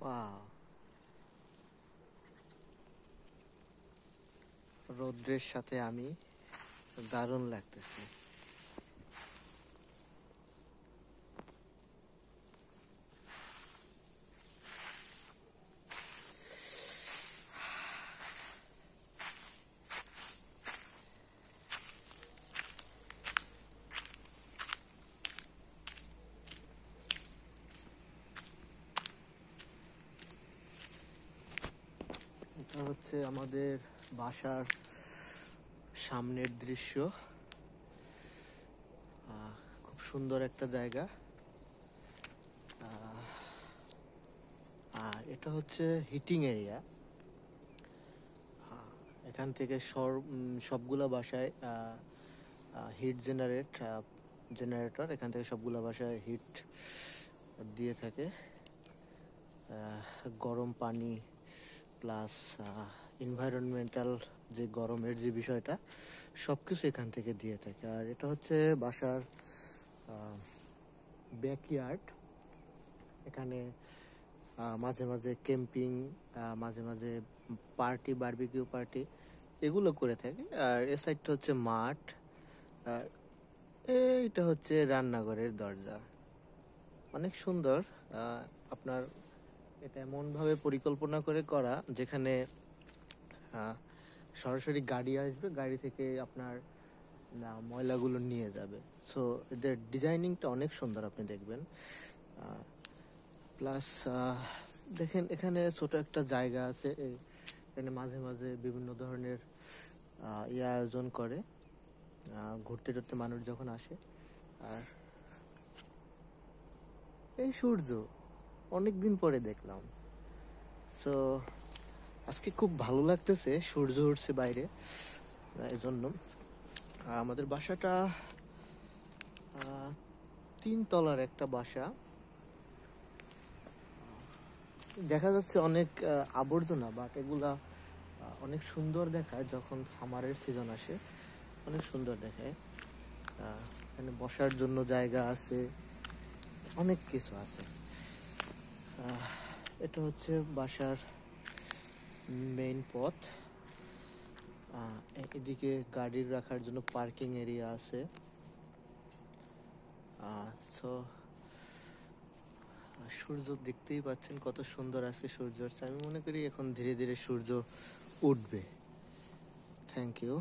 Wow, রৌদ্রের সাথে আমি দারুণ লাগতেছে। এটা হচ্ছে আমাদের বাসার সামনের দৃশ্য। খুব সুন্দর একটা জায়গা। আর এটা হচ্ছে হিটিং এরিয়া। এখান থেকে সবগুলা বাসায় হিট জেনারেটর এখান থেকে সবগুলা বাসায় হিট দিয়ে থাকে। গরম পানি প্লাস এনভায়রনমেন্টাল যে গরমের যে বিষয়টা সব কিছু এখান থেকে দিয়ে থাকে। আর এটা হচ্ছে বাসার ব্যাকইয়ার্ড। এখানে মাঝে মাঝে ক্যাম্পিং, মাঝে মাঝে বারবিকিউ পার্টি এগুলো করে থাকে। আর এ সাইডটা হচ্ছে মাঠ, আর এইটা হচ্ছে রান্নাঘরের দরজা। অনেক সুন্দর। আপনার এটা এমনভাবে পরিকল্পনা করে করা যেখানে সরাসরি গাড়ি আসবে, গাড়ি থেকে আপনার ময়লাগুলো নিয়ে যাবে। সো এদের ডিজাইনিংটা অনেক সুন্দর, আপনি দেখবেন। প্লাস দেখেন এখানে ছোট একটা জায়গা আছে, এখানে মাঝে মাঝে বিভিন্ন ধরনের আয়োজন করে ঘুরতে টুরতে মানুষ যখন আসে। আর এই সূর্য অনেকদিন পরে দেখলাম। সো আজকে খুব ভালো লাগতেছে, সূর্য উঠছে বাইরে। এই জন্য আমাদের বাসাটা 3 তলার একটা বাসা। দেখা যাচ্ছে অনেক আবর্জনা, বাট এগুলা অনেক সুন্দর দেখায় যখন সামারের সিজন আসে। অনেক সুন্দর দেখায়। এখানে বসার জন্য জায়গা আছে, অনেক কিছু আছে। এটা হচ্ছে বাসার মেইন পথ। এদিকে গাড়ি রাখার জন্য পার্কিং এরিয়া আছে। সো সূর্য দেখতেই পাচ্ছেন কত সুন্দর আছে সূর্য। আমি মনে করি এখন ধীরে ধীরে সূর্য উঠবে। Thank you.